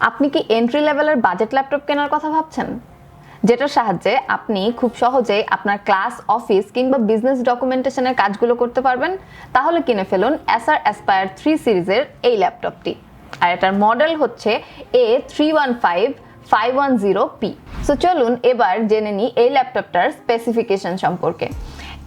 আপনি কি এন্ট্রি লেভেলের বাজেট ল্যাপটপ কেনার কথা ভাবছেন, যেটার সাহায্যে আপনি খুব সহজেই আপনার ক্লাস, অফিস কিংবা বিজনেস ডকুমেন্টেশনের কাজগুলো করতে পারবেন? তাহলে কিনে ফেলুন Acer Aspire 3 সিরিজের এই ল্যাপটপটি। আর এটার মডেল হচ্ছে A315-510P। সো চলুন এবার জেনে নিই এই ল্যাপটপটার স্পেসিফিকেশন সম্পর্কে।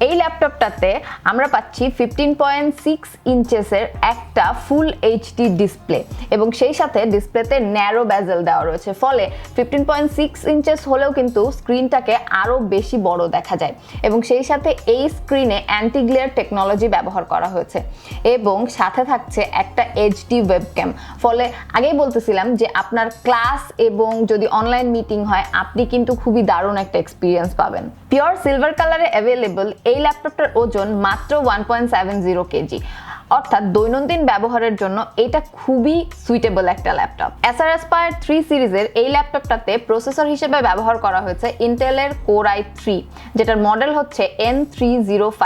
এই ল্যাপটপটাতে আমরা পাচ্ছি 15.6 ইঞ্চেসের একটা ফুল এইচডি ডিসপ্লে এবং সেই সাথে ডিসপ্লেতে ন্যারো বেজেল দেওয়া রয়েছে, ফলে 15.6 ইঞ্চেস হলেও কিন্তু স্ক্রিনটাকে আরও বেশি বড় দেখা যায় এবং সেই সাথে এই স্ক্রিনে অ্যান্টি গ্লেয়ার টেকনোলজি ব্যবহার করা হয়েছে এবং সাথে থাকছে একটা এইচডি ওয়েবক্যাম। ফলে আগেই বলতেছিলাম যে আপনার ক্লাস এবং যদি অনলাইন মিটিং হয় আপনি কিন্তু খুবই দারুণ একটা এক্সপিরিয়েন্স পাবেন। পিওর সিলভার কালারে অ্যাভেলেবল এই ল্যাপটপটার ওজন মাত্র 1.70 কেজি, অর্থাৎ দৈনন্দিন ব্যবহারের জন্য এটা খুবই সুইটেবল একটা ল্যাপটপ। Acer Aspire 3 সিরিজের এই ল্যাপটপটাতে প্রসেসর হিসেবে ব্যবহার করা হয়েছে ইন্টেলের Core i3, যেটার মডেল হচ্ছে N305,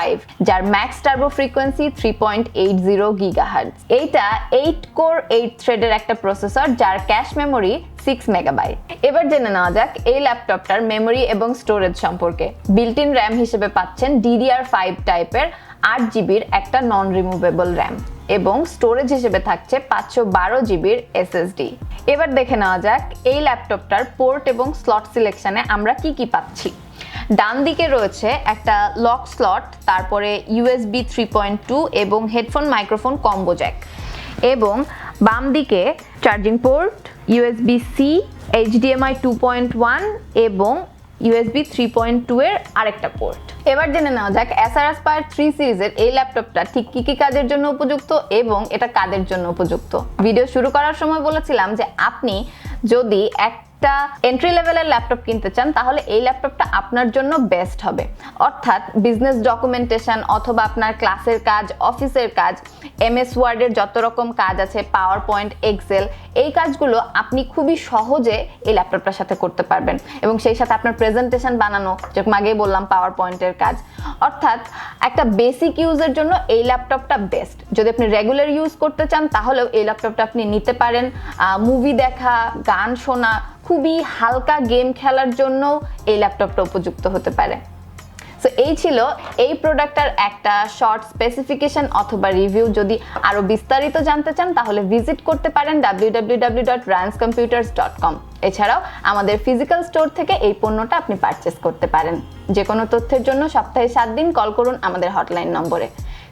যার ম্যাক্স টার্বো ফ্রিকোয়েন্সি 3.80 GHz। এইটা 8 কোর 8 থ্রেডের একটা প্রসেসর, যার ক্যাশ মেমোরি 6 মেগাবাইট। এবার জেনে নেওয়া যাক এই ল্যাপটপটার মেমোরি এবং স্টোরেজ সম্পর্কে। বিল্ট ইন র্যাম হিসেবে পাচ্ছেন DDR5 টাইপের 8 জিবির একটা নন রিমুভেবল র্যাম এবং স্টোরেজ হিসেবে থাকছে 512 জিবির SSD। এবার দেখে নেওয়া যাক এই ল্যাপটপটার পোর্ট এবং স্লট সিলেকশনে আমরা কি কি পাচ্ছি। ডান দিকে রয়েছে একটা লক স্লট, তারপরে USB 3.2 এবং হেডফোন মাইক্রোফোন কম্বো জ্যাক, এবং বাম দিকে চার্জিং পোর্ট, USB-C, HDMI 2.1 এবং USB 3.2 এর আরেকটা পোর্ট। এবার জেনে নেওয়া যাক Acer Aspire 3 সিরিজের এই ল্যাপটপটা ঠিক কি কি কাজের জন্য উপযুক্ত এবং এটা কাদের জন্য উপযুক্ত। ভিডিও শুরু করার সময় বলেছিলাম যে আপনি যদি একটা এন্ট্রি লেভেলের ল্যাপটপ কিনতে চান তাহলে এই ল্যাপটপটা আপনার জন্য বেস্ট হবে, অর্থাৎ বিজনেস ডকুমেন্টেশন অথবা আপনার ক্লাসের কাজ, অফিসের কাজ, MS ওয়ার্ডের যত রকম কাজ আছে, পাওয়ার পয়েন্ট, এক্সেল, এই কাজগুলো আপনি খুবই সহজে এই ল্যাপটপটার সাথে করতে পারবেন এবং সেই সাথে আপনার প্রেজেন্টেশন বানানো, যেরকম আগেই বললাম পাওয়ার পয়েন্টের কাজ, অর্থাৎ একটা বেসিক ইউজের জন্য এই ল্যাপটপটা বেস্ট। যদি আপনি রেগুলার ইউজ করতে চান তাহলেও এই ল্যাপটপটা আপনি নিতে পারেন। মুভি দেখা, গান শোনা, খুবই হালকা গেম খেলার জন্য এই ল্যাপটপটা উপযুক্ত হতে পারে। সো এই ছিল এই প্রোডাক্টটার একটা শর্ট স্পেসিফিকেশন অথবা রিভিউ। যদি আরো বিস্তারিত জানতে চান তাহলে ভিজিট করতে পারেন www.ranscomputers.com। এছাড়াও আমাদের ফিজিক্যাল স্টোর থেকে এই পণ্যটা আপনি পারচেস করতে পারেন। যে কোনো তথ্যের জন্য সপ্তাহে 7 দিন কল করুন আমাদের হটলাইন নম্বরে।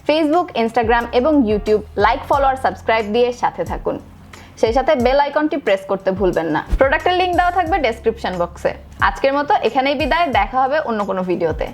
ফেসবুক, ইনস্টাগ্রাম এবং ইউটিউব লাইক, ফলো আর সাবস্ক্রাইব দিয়ে সাথে থাকুন। সেই সাথে বেল আইকনটি প্রেস করতে ভুলবেন না। প্রোডাক্টের লিংক দেওয়া থাকবে ডেসক্রিপশন বক্সে। আজকের মতো এখানেই বিদায়, দেখা হবে অন্য কোনো ভিডিওতে।